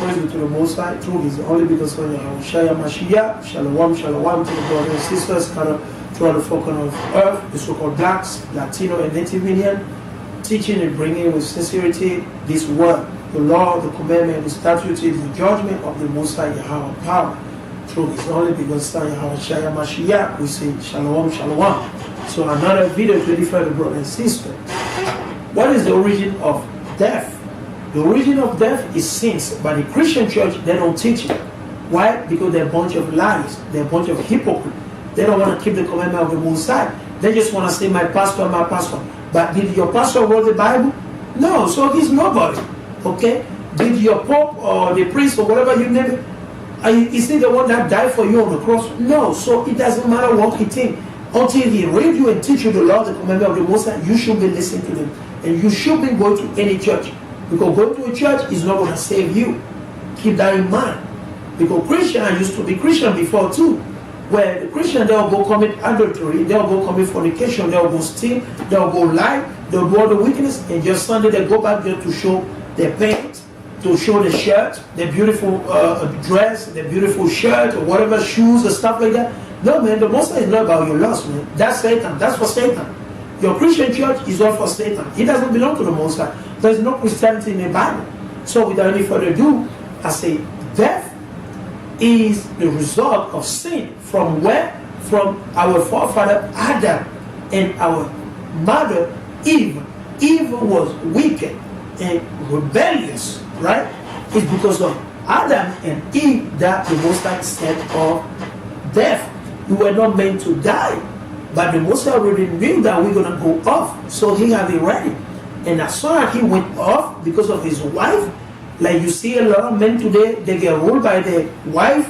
praise be to the Most High through His only begotten Son, Yahushua Mashiach. Shalom, shalom to the brothers and sisters scattered throughout the four corners of earth, the so-called blacks, Latino, and Native Indian, teaching and bringing with sincerity this word, the law, the commandment, the statutes, the judgment of the Most High Yahweh power through His only begotten Son, Yahushua Mashiach. We say shalom, shalom. So another video to edify the brother and sister. What is the origin of death? The origin of death is sins, but the Christian church, they don't teach it. Why? Because they're a bunch of lies. They're a bunch of hypocrites. They don't want to keep the commandment of the Most High. They just want to say, my pastor, my pastor. But did your pastor wrote the Bible? No, so he's nobody. Okay? Did your pope or the priest or whatever you name it, is he the one that died for you on the cross? No, so it doesn't matter what he thinks. Until he read you and teach you the law, the commandment of the Most High, you should be listening to them. And you should be going to any church. Because going to a church is not going to save you. Keep that in mind. Because Christian used to be Christian before too. Where the Christian, they'll go commit adultery, they'll go commit fornication, they'll go steal, they'll go lie, they'll do all the wickedness, and just Sunday they go back there to show their pants, to show the shirt, their beautiful dress, their beautiful shirt, or whatever, shoes or stuff like that. No, man, the Most High is not about your lust, man. That's Satan. That's for Satan. Your Christian church is all for Satan. It doesn't belong to the Most High. There's no Christianity in the Bible. So without any further ado, I say death is the result of sin. From where? From our forefather Adam and our mother Eve. Eve was wicked and rebellious, right? It's because of Adam and Eve that the Most High said of death. We were not meant to die. But the Most High already knew that we're going to go off. So He had it ready. And as soon as he went off because of his wife, like you see a lot of men today, they get ruled by their wife.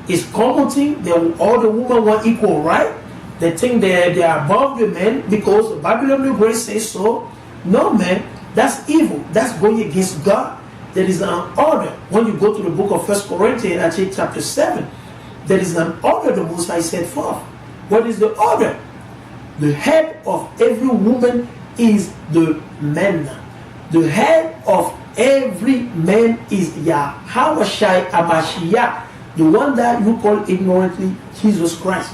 It's common thing. All the women want equal right. They think they are above the men because Babylon the Great says so. No, man, that's evil. That's going against God. There is an order. When you go to the book of 1 Corinthians, actually chapter 7, there is an order the Most High set forth. What is the order? The head of every woman is the man. The head of every man is Yahushua HaMashiach, the one that you call ignorantly Jesus Christ.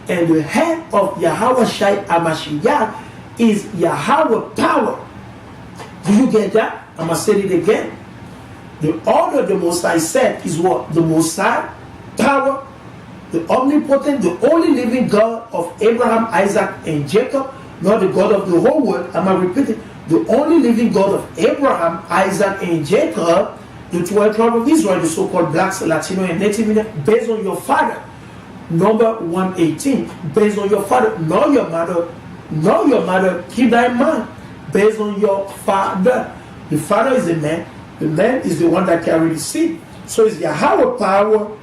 And the head of Yahushua HaMashiach is Yahweh power. Do you get that? I'm going to say it again. The order the Most High said is what? The Most High power, the omnipotent, the only living God of Abraham, Isaac, and Jacob, not the God of the whole world. I'm going to repeat it. The only living God of Abraham, Isaac, and Jacob, the 12 tribes of Israel, the so-called blacks, Latino, and Native Indian, based on your father. Number 118, based on your father, not your mother. Not your mother. Keep that in mind. Based on your father. The father is the man. The man is the one that carries the seed. So it's Yahweh power.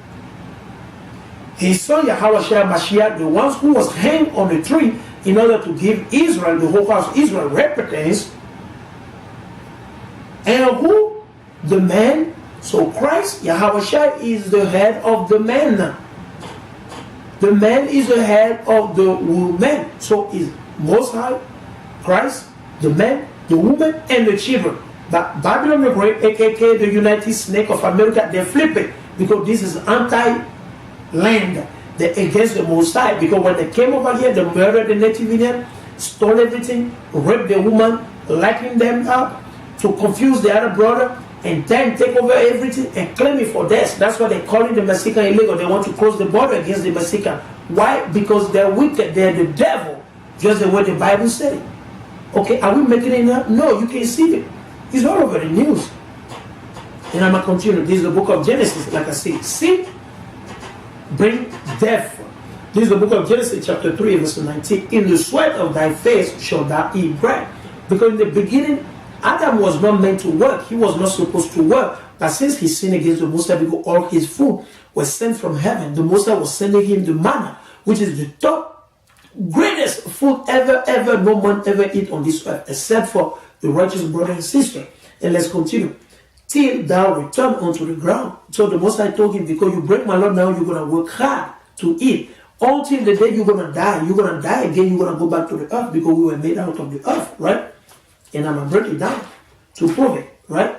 His son Yahushua HaMashiach, the ones who was hanged on the tree in order to give Israel, the whole house of Israel, repentance. And who? The man. So Christ, Yahushua, is the head of the man. The man is the head of the woman. So is Most High, Christ, the man, the woman, and the children. But Babylon the Great, aka the United Snake of America, they flip it because this is anti-land. They're against the Most High. Because when they came over here, they murdered the Native Indian, stole everything, raped the woman, locking them up to confuse the other brother, and then take over everything and claim it for death. That's why they're calling the Mexican illegal. They want to close the border against the Mexican. Why? Because they're wicked. They're the devil. Just the way the Bible said it. Okay, are we making it up? No, you can see it. It's all over the news. And I'm going to continue. This is the book of Genesis. Like I said, sin bring death. This is the book of Genesis chapter 3 verse 19. In the sweat of thy face shall thou eat bread. Because in the beginning, Adam was not meant to work. He was not supposed to work. But since he sinned against the Most High, because all his food was sent from heaven, the Most High was sending him the manna, which is the top, greatest food ever, no man ever eat on this earth, except for the righteous brother and sister. And let's continue. Till thou return unto the ground. So the Most High told him, because you break my law now, you're going to work hard to eat. Until the day you're going to die. You're going to die again, you're going to go back to the earth, because we were made out of the earth, right? And I'm going to break it down to prove it, right?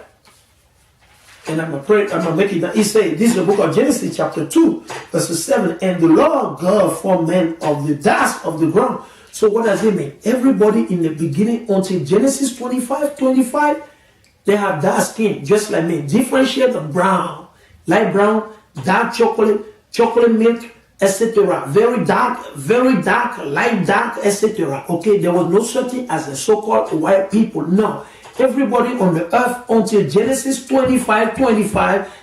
and I'm gonna make it down. He said, this is the book of Genesis, chapter 2, verse 7. And the Lord God formed man of the dust of the ground. So what does it mean? Everybody in the beginning until Genesis 25, they have dark skin, just like me. Different shades of brown, light brown, dark chocolate, chocolate milk, etc. Very dark, light dark, etc. Okay, there was no such thing as a so-called white people. No. Everybody on the earth until Genesis 25,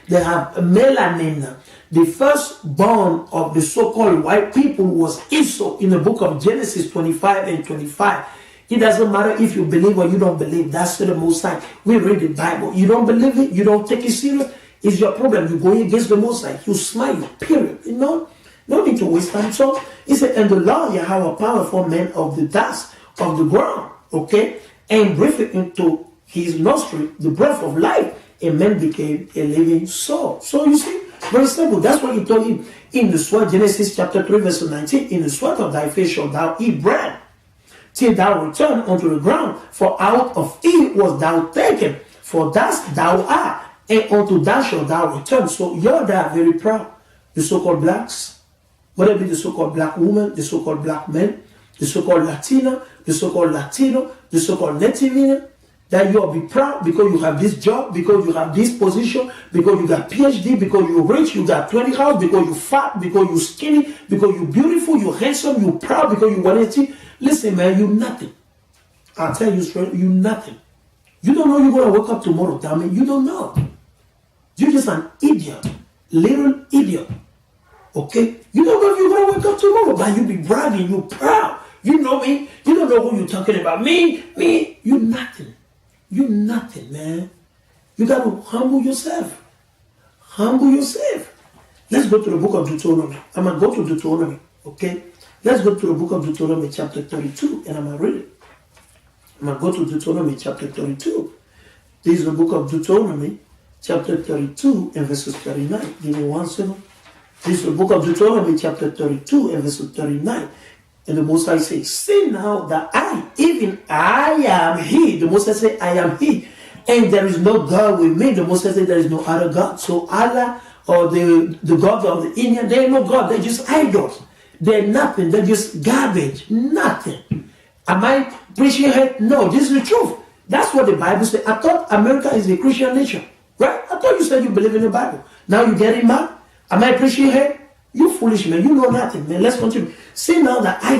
they have melanin. The firstborn of the so-called white people was Esau in the book of Genesis 25 and 25. It doesn't matter if you believe or you don't believe. That's the Most High. We read the Bible. You don't believe it, you don't take it serious, it's your problem. You go against the Most High. You smile, period. You know? No need to waste time. So he said, and the Lord Yahweh powerful man of the dust of the ground. Okay? And breathed into his nostril the breath of life, and man became a living soul. So you see, very simple. That's what he told him in the sweat, Genesis chapter 3, verse 19. In the sweat of thy face shalt thou eat bread, till thou return unto the ground. For out of it was thou taken, for dust thou art, and unto that shalt thou return. So you're that very proud. The so-called blacks, whether it be the so-called black woman, the so-called black men, the so-called Latina, the so-called Latino, the so-called Native Indian, that you will be proud because you have this job, because you have this position, because you got PhD, because you're rich, you got 20 houses, because you're fat, because you're skinny, because you're beautiful, you're handsome, you're proud, because you want to. Listen, man, you're nothing. I'll tell you straight, you're nothing. You don't know you're going to wake up tomorrow, damn it. You don't know. You're just an idiot. Little idiot. Okay? You don't know if you're going to wake up tomorrow, but you be bragging, you're proud. You know me. You don't know who you're talking about. Me. You're nothing. You're nothing, man. You got to humble yourself. Humble yourself. Let's go to the book of Deuteronomy. I'm going to go to Deuteronomy, okay? Let's go to the book of Deuteronomy chapter 32, and I'm going to read it. I'm going to go to Deuteronomy chapter 32. This is the book of Deuteronomy chapter 32 and verses 39. Give me 1 second. This is the book of Deuteronomy chapter 32 and verses 39. And the Most High says, see now that I am He. The Most High said, I am He. And there is no God with me. The Most High said, there is no other God. So Allah or the God of the Indian, they ain't no God. They're just idols. They're nothing. They're just garbage. Nothing. Am I preaching here? No, this is the truth. That's what the Bible says. I thought America is a Christian nation. Right? I thought you said you believe in the Bible. Now you're getting mad? Am I preaching here? You foolish man, you know nothing, man. Let's continue. See now that I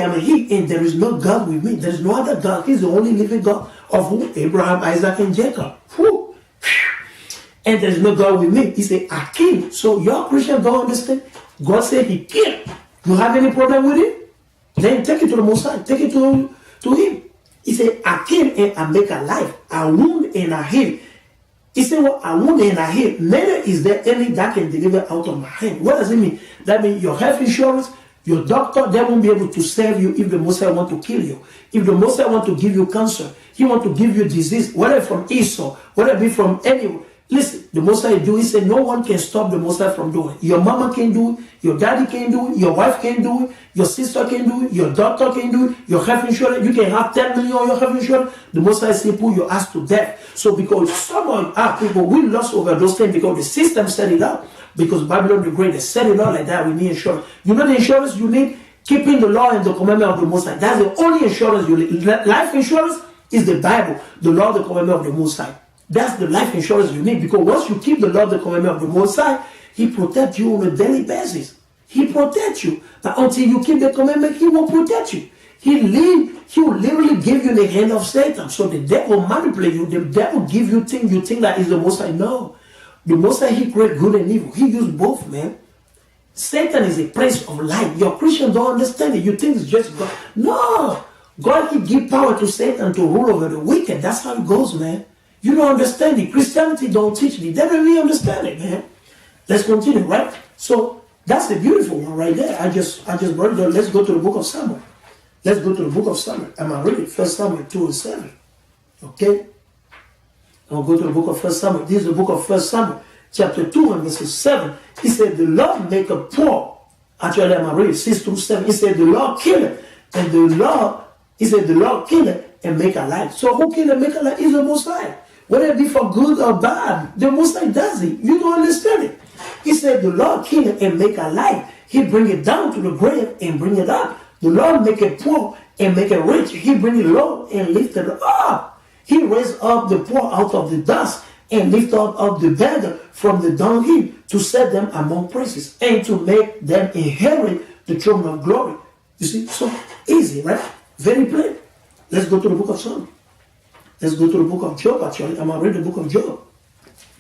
am He, and there is no God with me. There is no other God. He's the only living God of whom? Abraham, Isaac, and Jacob. Whew. And there is no God with me. He said, I kill. So your Christian don't understand. God said He killed. You have any problem with it? Then take it to the Most High. Take it to Him. He said, I kill and I make alive. I wound and I heal. He said, well, I wound and I heal. Neither is there any that can deliver out of my hand. What does it mean? That means your health insurance, your doctor, they won't be able to save you if the Most High want to kill you. If the Most High want to give you cancer, He want to give you disease, whether from Esau, whether it be from anyone. Listen, the Most High do. He said, no one can stop the Most High from doing it. Your mama can do it. Your daddy can do it. Your wife can do it. Your sister can do it. Your doctor can do it. Your health insurance, you can have 10 million on your health insurance. The Most High say, put your ass to death. So because some of our people, we lost over those things because the system set it up. Because Babylon the Great, they set it up like that. We need insurance. You know the insurance you need? Keeping the law and the commandment of the Most High. That's the only insurance you need. Life insurance is the Bible, the law, the commandment of the Most High. That's the life insurance you need, because once you keep the law, the commandment of the Most High, He protects you on a daily basis. He protects you. But until you keep the commandment, He won't protect you. He will literally give you the hand of Satan. So the devil manipulate you. The devil give you things you think that is the Most High. No. The Most High, He create good and evil. He used both, man. Satan is a prince of light. Your Christians don't understand it. You think it's just God. No. God, He give power to Satan to rule over the wicked. That's how it goes, man. You don't understand it. Christianity don't teach it. They don't really understand it, man. Let's continue, right? So that's a beautiful one right there. I just brought it up. Let's go to the book of Samuel. Let's go to the book of Samuel. I'm going to read it. 1 Samuel 2 and 7. Okay? I'll go to the book of 1 Samuel. This is the book of 1 Samuel, chapter 2 and verses 7. He said, the Lord make a poor. Actually, I'm going to read it. 6 through 7. He said, the Lord kill it. And the Lord, He said, the Lord kill it and make alive. So who kill and make alive is the Most High. whether it be for good or bad. The Most High does it. You don't understand it. He said, the Lord kill and make alive. He bring it down to the grave and bring it up. The Lord make it poor and make it rich. He bring it low and lift it up. He raised up the poor out of the dust and lift up the beggar from the dunghill to set them among princes and to make them inherit the throne of glory. You see, so easy, right? Very plain. Let's go to the book of Psalms. Let's go to the book of Job, actually. I'm going to read the book of Job.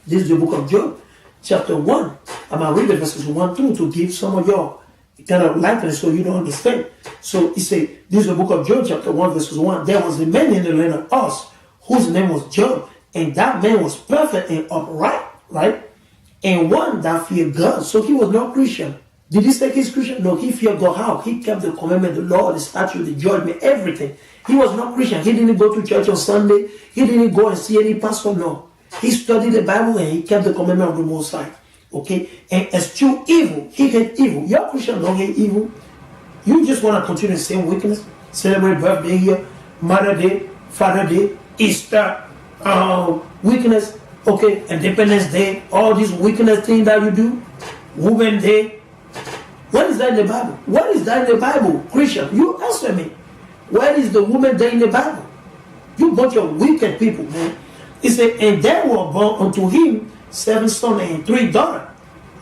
This is the book of Job, chapter 1. I'm going to read the verses 1 through to give some of y'all kind of likeness so you don't understand. So he said, this is the book of Job, chapter 1, verses 1. There was a man in the land of Uz, whose name was Job, and that man was perfect and upright, right? And one that feared God. So he was not Christian. Did he say he's Christian? No, he feared God. How? He kept the commandment, the law, the statute, the judgment, everything. He was not Christian. He didn't go to church on Sunday. He didn't go and see any pastor. No. He studied the Bible and he kept the commandment of the Most High. Okay? And eschew evil. He hate evil. Your Christian don't hate evil. You just want to continue the same wickedness. Celebrate birthday here, Mother Day, Father Day, Easter, wickedness, okay, Independence Day, all these wickedness things that you do, Women Day. What is that in the Bible? What is that in the Bible? Christian, you answer me. Where is the Woman Day in the Bible? You bunch of wicked people, man. He said, and there were born unto him 7 sons and 3 daughters.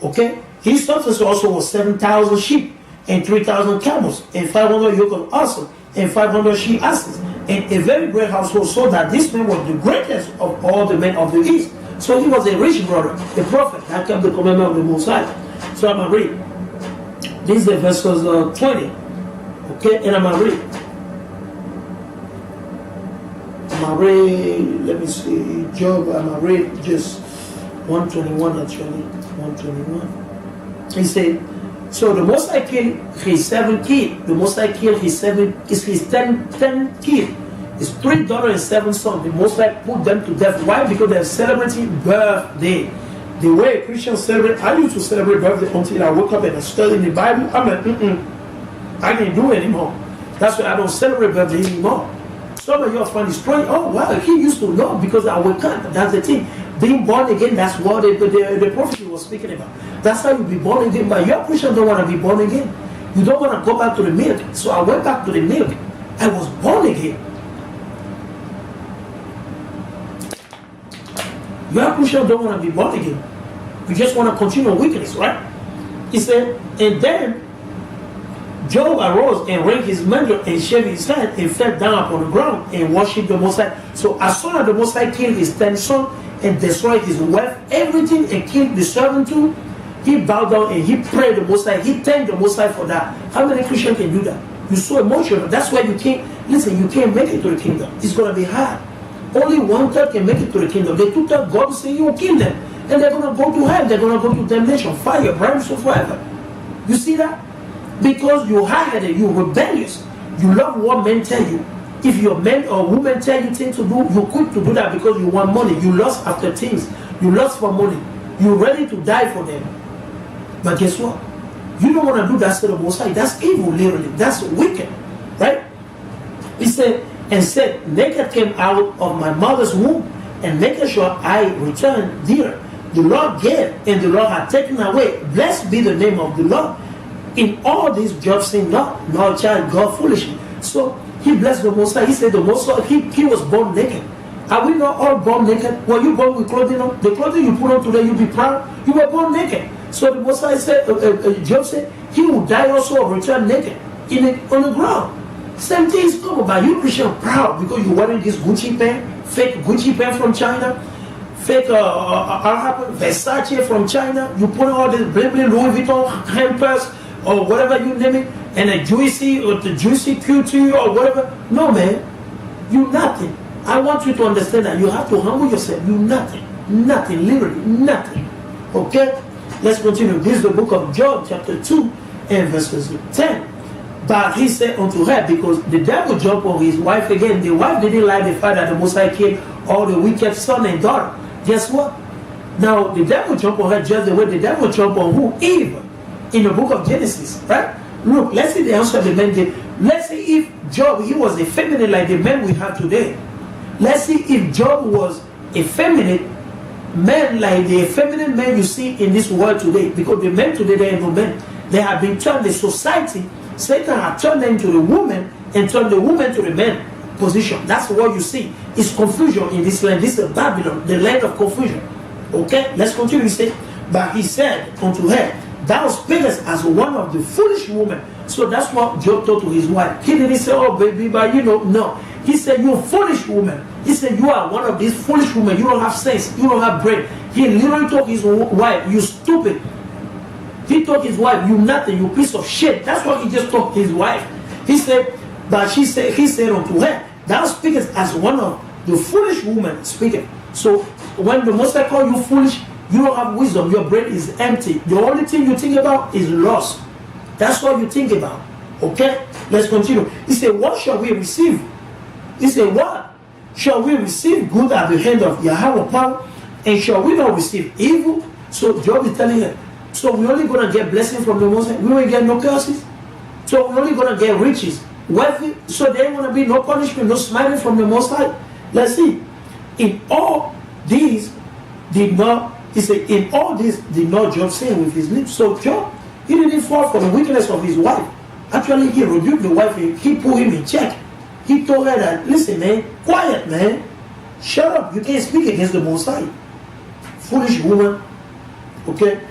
Okay? His substance also was 7,000 sheep and 3,000 camels and 500 yoke of oxen and 500 she asses and a very great household, so that this man was the greatest of all the men of the East. So he was a rich brother, a prophet that kept the commandment of the Most High. So I'm going to read. This is the verses 20. Okay, and I'm going to read. Let me see, Job, I'm going to read just 121 actually, 121. He said, so the Most High killed his 7 kids. The Most High killed his 10 kids. His 3 daughters and 7 sons. The Most High put them to death. Why? Because they're celebrating birthday. The way Christians celebrate, I used to celebrate birthday until I woke up and I studied the Bible. I'm like, I can't do it anymore. That's why I don't celebrate birthday anymore. Some of you find it strange. Oh wow, he used to know because I wake up. That's the thing. Being born again, that's what the prophet was speaking about. That's how you be born again. But your Christian don't want to be born again. You don't want to go back to the milk. So I went back to the milk. I was born again. Your Christian don't want to be born again. You just want to continue wickedness, right? He said, and then Job arose and rent his mantle and shaved his head and fell down upon the ground and worshipped the Most High. So as soon as the Most High killed his 10 sons and destroyed his wealth, everything, and killed the servant too, he bowed down and he prayed the Most High. He thanked the Most High for that. How many Christians can do that? You're so emotional. That's why you can't, listen, you can't make it to the kingdom. It's going to be hard. Only 1/3 can make it to the kingdom. The 2/3, God will say you will kill them. And they're going to go to hell. They're going to go to damnation, fire, brimstone forever. You see that? Because you're hard-headed, you're rebellious. You love what men tell you. If your man or woman tell you things to do, you're quick to do that because you want money. You lust after things. You lust for money. You're ready to die for them. But guess what? You don't want to do that to the Most High. That's evil, literally. That's wicked. Right? He said, and said, naked came out of my mother's womb, and naked shall I return dear. The Lord gave, and the Lord had taken away. Blessed be the name of the Lord. In all these Job saying not, nor child God foolishly. So he blessed the Most High. He said the Most High, he was born naked. Are we not all born naked? Were you born with clothing on? The clothing you put on today, you be proud. You were born naked. So the Most High said, Job said, he will die also or return naked on the ground. Same thing is common, but you Christian proud because you're wearing this Gucci pen, fake Gucci pen from China, fake Versace from China. You put all this bling Louis Vuitton hampers or whatever you name it, and a juicy or the juicy QT or whatever. No man, you nothing. I want you to understand that you have to humble yourself. You nothing, nothing, literally nothing. Okay, let's continue. This is the book of Job, chapter 2, and verses 10. But he said unto her, because the devil jumped on his wife again. The wife didn't like the fact that the Most High killed all the wicked son and daughter. Guess what? Now the devil jumped on her just the way the devil jumped on who? Eve. In the book of Genesis, right? Look, let's see the answer the man gave. Let's see if Job, he was effeminate like the men we have today. Let's see if Job was effeminate men, like the effeminate men you see in this world today, because the men today, they are no men. They have been turned, the society, Satan has turned them to the woman and turned the woman to the man position. That's what you see. It's confusion in this land. This is Babylon, the land of confusion. Okay, let's continue. He said, but he said unto her, thou speakest as one of the foolish women. So that's what Job told to his wife. He didn't say, oh baby, but no. He said, you foolish woman. He said, you are one of these foolish women. You don't have sense. You don't have brain. He literally told his wife, you stupid. He told his wife, you nothing, you piece of shit. That's what he just told his wife. He said, but he said unto her, thou speakest as one of the foolish women speaking. So when the Most High call you foolish, you don't have wisdom. Your brain is empty. The only thing you think about is loss. That's what you think about. Okay? Let's continue. He said, what shall we receive? He said, what? Shall we receive good at the hand of Yahweh power? And shall we not receive evil? So Job is telling her, so we're only going to get blessing from the Most High. We won't get no curses. So we're only going to get riches, wealthy. So there ain't going to be no punishment, no smiting from the Most High. Let's see. In all these did not, he said, in all this did not Job say with his lips. So Job, he didn't fall for the weakness of his wife. Actually, he rebuked the wife. He put him in check. He told her that, listen, man, quiet, man. Shut up. You can't speak against the Most High. Foolish woman. Okay?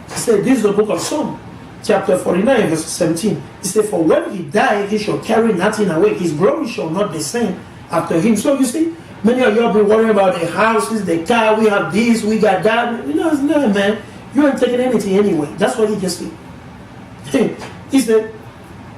He said, this is the book of Psalm, chapter 49, verse 17. He said, for when he died, he shall carry nothing away. His glory shall not descend after him. So you see, many of you have been worrying about the houses, the car, we have this, we got that. You know, it's not, man. You ain't taking anything anyway. That's what he just said. He said,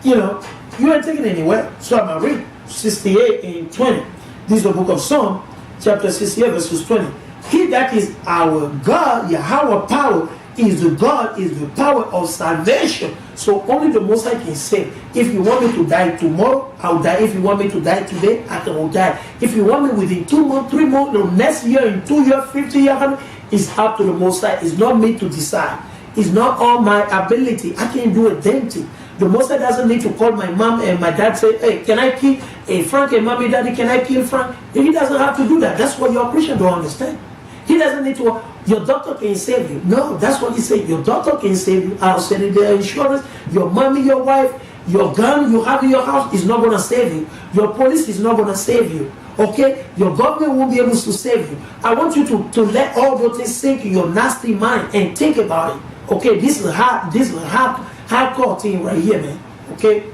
you know, you ain't taking anywhere. So I'm going to read 68 and 20. This is the book of Psalm, chapter 68, verses 20. He that is our God, Yahweh power, is the God, is the power of salvation. So only the Most High can save. If you want me to die tomorrow, I'll die. If you want me to die today, I will die. If you want me within 2 months, 3 months, no, next year, in 2 years, 50 years, it's up to the Most High. It's not me to decide. It's not all my ability. I can't do a damn thing. The Most High doesn't need to call my mom and my dad, say, hey, can I kill Frank and mommy, daddy, can I kill Frank? He doesn't have to do that. That's what your Christian don't understand. He doesn't need to, your doctor can save you. No, that's what he said. Your doctor can save you. I'll send you their insurance. Your mommy, your wife, your gun you have in your house is not going to save you. Your police is not going to save you. Okay? Your government won't be able to save you. I want you to let all those things sink in your nasty mind and think about it. Okay? This is hardcore thing right here, man. Okay?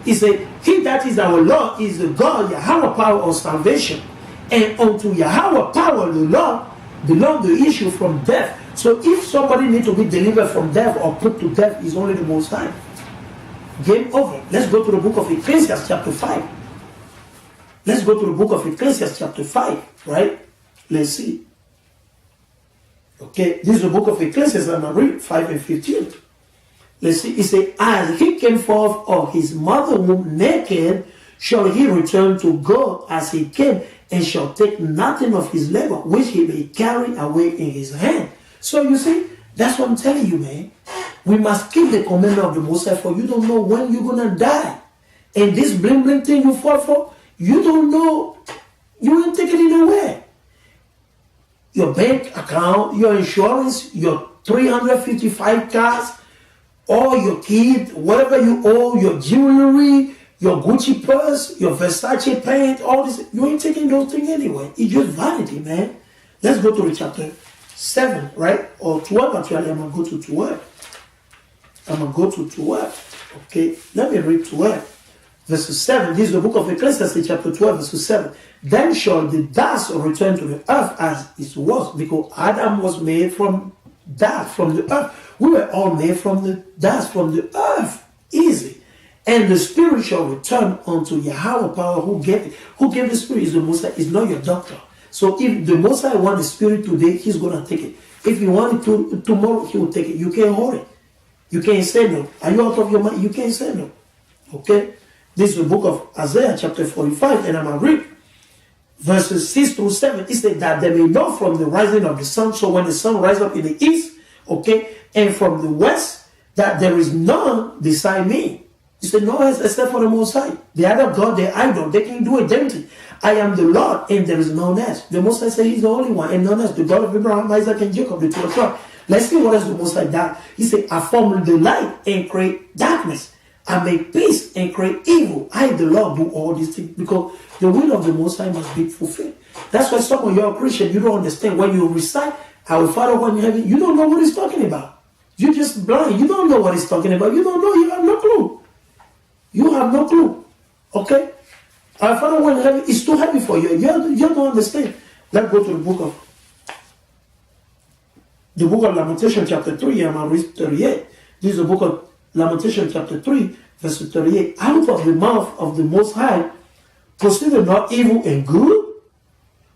He said, he that is our Lord is the God, Yahweh power of salvation. And unto Yahweh power, the Lord, belong the issue from death. So if somebody needs to be delivered from death or put to death, is only the Most High. Game over. Let's go to the book of Ecclesiastes chapter 5. Let's go to the book of Ecclesiastes chapter 5, right? Let's see. Okay, this is the book of Ecclesiastes, I'm going to read 5 and 15. Let's see, it says, as he came forth of his mother womb naked, shall he return to God as he came, and shall take nothing of his labor, which he may carry away in his hand. So you see, that's what I'm telling you, man. We must keep the commandment of the Most High, for you don't know when you're going to die. And this bling bling thing you fall for, you don't know, you ain't taking it away. Your bank account, your insurance, your 355 cars, all your kids, whatever you owe, your jewelry, your Gucci purse, your Versace paint, all this, you ain't taking those things anyway. It's just vanity, man. Let's go to the chapter 7, right? Or 12, actually. I'm going to go to 12. I'm going to go to 12. Okay, let me read 12. Verse 7. This is the book of Ecclesiastes, chapter 12, verse 7. Then shall the dust return to the earth as it was, because Adam was made from dust, from the earth. We were all made from the dust, from the earth. Easy. And the spirit shall return unto Yahweh power who gave it. Who gave the spirit is the Most High. It's not your doctor. So if the Most High wants the spirit today, he's going to take it. If he wants it tomorrow, he will take it. You can't hold it. You can't say no. Are you out of your mind? You can't say no. Okay? This is the book of Isaiah chapter 45, and I'm going to read verses 6 through 7. It said that they may know from the rising of the sun. So when the sun rises up in the east, okay, and from the west, that there is none beside me. He said, no, except for the Most High. The other God, the idol, they can do a damn thing. I am the Lord, and there is none else. The Most High said He's the only one, and none else. The God of Abraham, Isaac, and Jacob, the 12 tribes. Let's see what else the Most High done. He said, I form the light and create darkness. I make peace and create evil. I, the Lord, do all these things because the will of the Most High must be fulfilled. That's why some of you are Christian. You don't understand. When you recite, Our Father who art in heaven, you don't know what He's talking about. You're just blind. You don't know what He's talking about. You don't know. You have no clue. You have no clue. Okay? Our Father who art in heaven is too heavy for you. You don't understand. Let's go to the book of Lamentation chapter 3. I'm going to read 38. This is the book of Lamentation chapter 3, verse 38. Out of the mouth of the Most High proceeded not evil and good.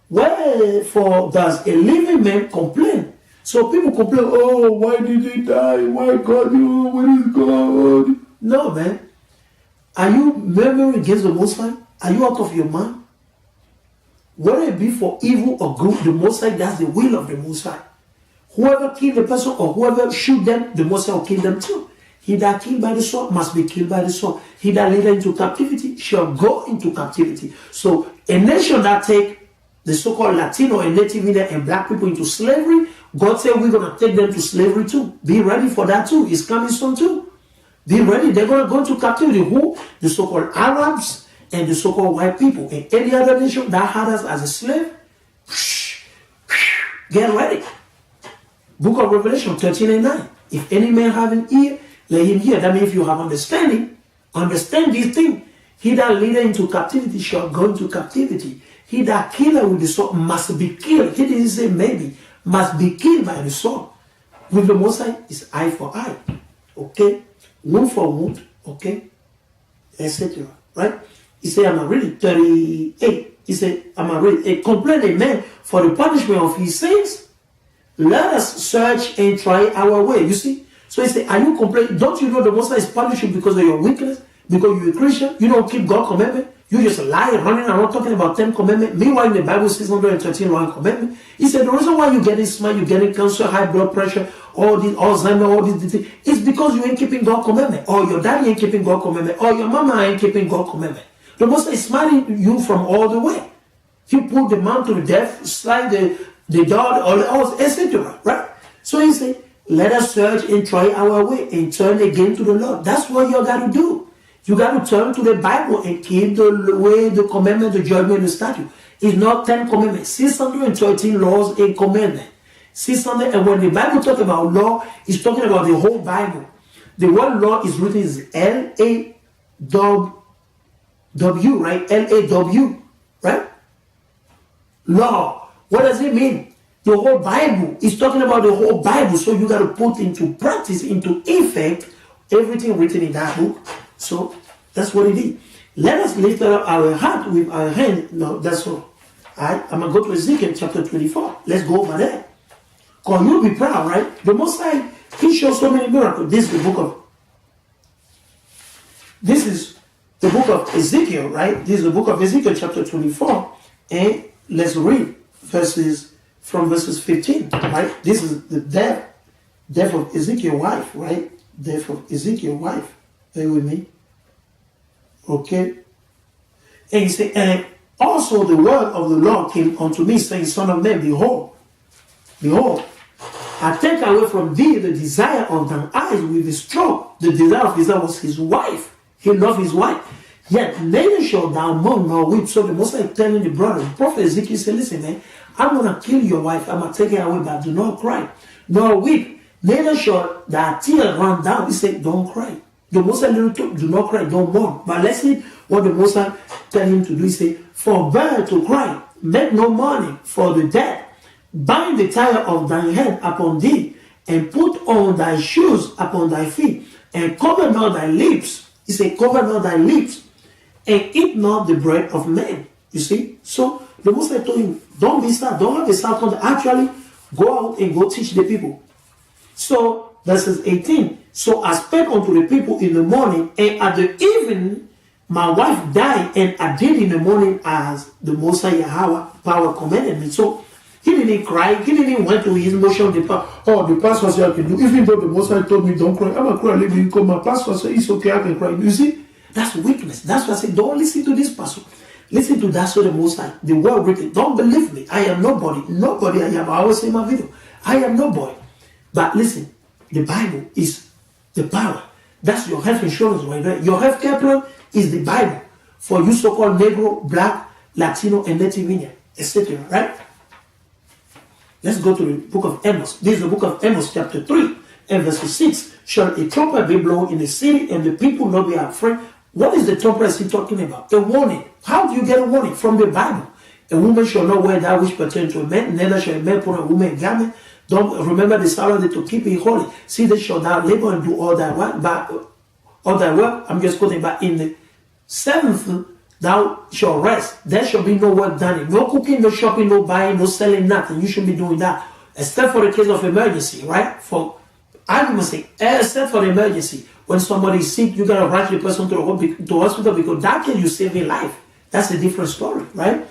Wherefore does a living man complain? So people complain, oh, why did he die? Why God, what is God? No, man. Are you murmuring against the Most High? Are you out of your mind? Whether it be for evil or good, the Most High, that's the will of the Most High. Whoever killed the person or whoever shoot them, the Most High will kill them too. He that killed by the sword must be killed by the sword. He that led into captivity shall go into captivity. So a nation that take the so-called Latino and Native Indian and black people into slavery, God said we're going to take them to slavery too. Be ready for that too. It's coming soon too. Be ready. They're going to go into captivity. Who? The so-called Arabs and the so-called white people. And any other nation that had us as a slave, get ready. Book of Revelation 13 and 9. If any man have an ear, let him hear. That means if you have understanding, understand this thing. He that leadeth into captivity shall go into captivity. He that killeth with the sword must be killed. He didn't say maybe. Must be killed by the sword. With the Most High, it's eye for eye. Okay? Wound for wound. Okay? Etc. Right? He said, I'm going to read 38. He said, I'm going to read. Complain a man for the punishment of his sins. Let us search and try our way. You see? So he said, are you complaining? Don't you know the Most High is punishing because of your weakness? Because you're a Christian? You don't keep God's commandment? You just lie, running around talking about 10 commandments. Meanwhile, in the Bible, 613 wrong commandments. He said, the reason why you're getting smart, you're getting cancer, high blood pressure, all this Alzheimer, all this things, it's because you ain't keeping God's commandment. Or your daddy ain't keeping God's commandment. Or your mama ain't keeping God's commandment. The Most High is smiting you from all the way. He put the man to the death, slide the dog, all etc. Right? So he said, let us search and try our way and turn again to the Lord. That's what you got to do. You got to turn to the Bible and keep the way, the commandment, the judgment, the statute. It's not 10 commandments, 613 laws and commandments. 600, and when the Bible talks about law, it's talking about the whole Bible. The word law is written as L-A-W, right? L-A-W, right? Law. What does it mean? The whole Bible is talking about the whole Bible. So you got to put into practice, into effect, everything written in that book. So that's what it is. Let us lift up our heart with our hand. No, that's all. Alright, I'm going to go to Ezekiel chapter 24. Let's go over there. Because you'll be proud, right? The Most High, He shows so many miracles. This is the book of Ezekiel, right? This is the book of Ezekiel chapter 24. And let's read from verses 15, right? This is the death of Ezekiel's wife, right? Death of Ezekiel's wife. Bear with me. Okay. And he said, and also the word of the Lord came unto me, saying, Son of man, behold, I take away from thee the desire of thine eyes with a stroke. The desire of Israel was his wife. He loved his wife. Yet neither shall thou mourn nor weep. So the Most High telling the brother, the prophet Ezekiel said, listen, man, I'm going to kill your wife. I'm going to take her away, but do not cry, nor weep. Neither shall thy tears run down. He said, don't cry. The Most High do not cry, don't mourn. But let's see what the Most High tell him to do. He said, forbear to cry, make no mourning for the dead. Bind the tire of thine head upon thee, and put on thy shoes upon thy feet, and cover not thy lips. He said, cover not thy lips, and eat not the bread of men. You see? So the Most High told him, don't be sad, don't have a sad conduct. Actually, go out and go teach the people. So, verses 18. So I spake unto the people in the morning, and at the evening my wife died, and I did in the morning as the Most High Yahweh power commanded me. So he didn't cry, he didn't went to his emotion. The pastor said I can do. Even though the Most High told me don't cry, I'm gonna cry. Leave you come. My pastor said it's okay, I can cry. You see, that's weakness. That's why I say don't listen to this pastor. Listen to that story, Most High. The word written. Don't believe me. I am nobody. Nobody I am. I always say in my video. I am nobody. But listen, the Bible is the power. That's your health insurance right there. Your health care plan is the Bible for you so-called Negro, Black, Latino, and Native Indian, etc. Right? Let's go to the book of Amos. This is the book of Amos, chapter 3, and verse 6. Shall a trumpet be blown in the city, and the people not be afraid? What is the trumpet he talking about? A warning. How do you get a warning? From the Bible. A woman shall not wear that which pertains to a man, neither shall a man put a woman garment. Don't remember the Sabbath to keep it holy. See, they shall not labor and do all that work. But all that work, I'm just quoting, but in the seventh thou shalt rest. There shall be no work done. No cooking, no shopping, no buying, no selling, nothing. You should be doing that. Except for the case of emergency, right? For argument's sake, except for the emergency. When somebody is sick, you gotta rush the person to the hospital because that can you save a life. That's a different story, right?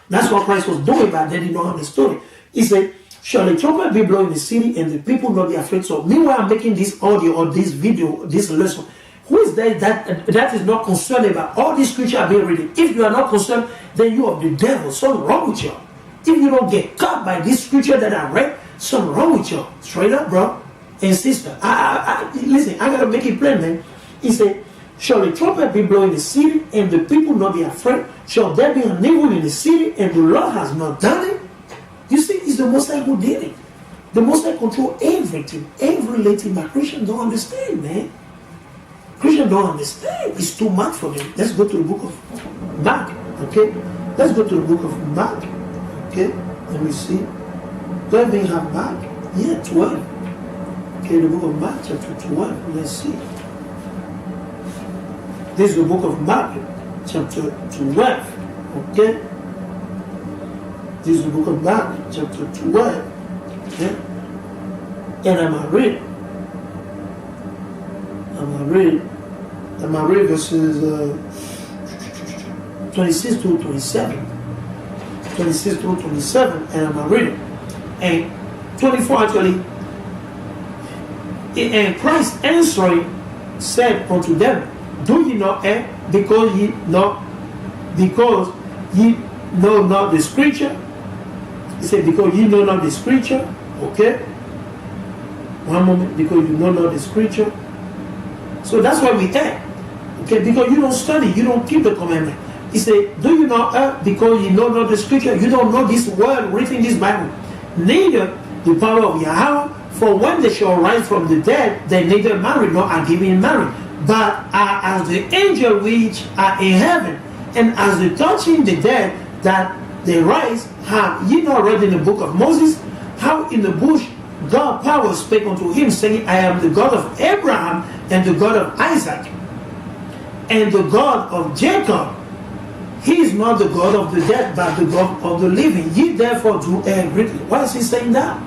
That's what Christ was doing, but they didn't know the story. He said, shall a trumpet be blown in the city and the people not be afraid? So meanwhile, I'm making this audio or this video, this lesson. Who is there that is not concerned about all these scriptures are being written? If you are not concerned, then you are the devil. Something wrong with you. If you don't get caught by this scripture that I read, something wrong with you. Straight up, bro and sister. Listen, I gotta make it plain, man. He said, shall the trumpet be blown in the city and the people not be afraid? Shall there be an evil in the city and the Lord has not done it? You see, it's the Most High who did it. The Most High control everything. Every relative, but Christians don't understand, man. Christians don't understand. It's too much for them. Let's go to the book of Mark. Okay? Let's go to the book of Mark. Okay? Let me see. Do we have Mark? Yeah, 12. Okay, the book of Mark, chapter 12. Let's see. This is the book of Mark, chapter 12. Okay? This is the book of Mark, chapter 12. Okay? And I'm going to read verses 26 to 27. 26 to 27, and I'm going to read it. And 24 actually. And Christ answering said unto them, do ye not err, because ye know not the scripture? He said, because ye know not the scripture. Okay? One moment, because you know not the scripture. So that's why we err. Okay, because you don't study, you don't keep the commandment. He said, do you not err, because you know not the scripture? You don't know this word written in this Bible. Neither the power of Yahweh. For when they shall rise from the dead, they neither marry nor are given in marriage, but are as the angels which are in heaven, and as the touching the dead that they rise. Have ye not read in the book of Moses, how in the bush God power spake unto him, saying, I am the God of Abraham, and the God of Isaac, and the God of Jacob. He is not the God of the dead, but the God of the living. Ye therefore do err greatly. Why is he saying that?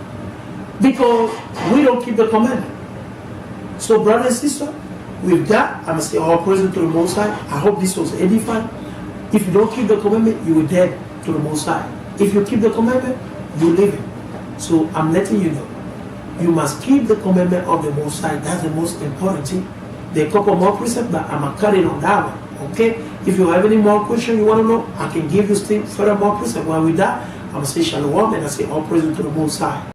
Because we don't keep the commandment. So, brother and sister, with that, I must say all praise to the Most High. I hope this was edifying. If you don't keep the commandment, you will dead to the Most High. If you keep the commandment, you live it. So, I'm letting you know. You must keep the commandment of the Most High. That's the most important thing. There are a couple more precepts, but I'm going to cut it on that one. Okay? If you have any more questions you want to know, I can give you still further more precepts. While with that, I'm going to say shalom and I say all praise to the Most High.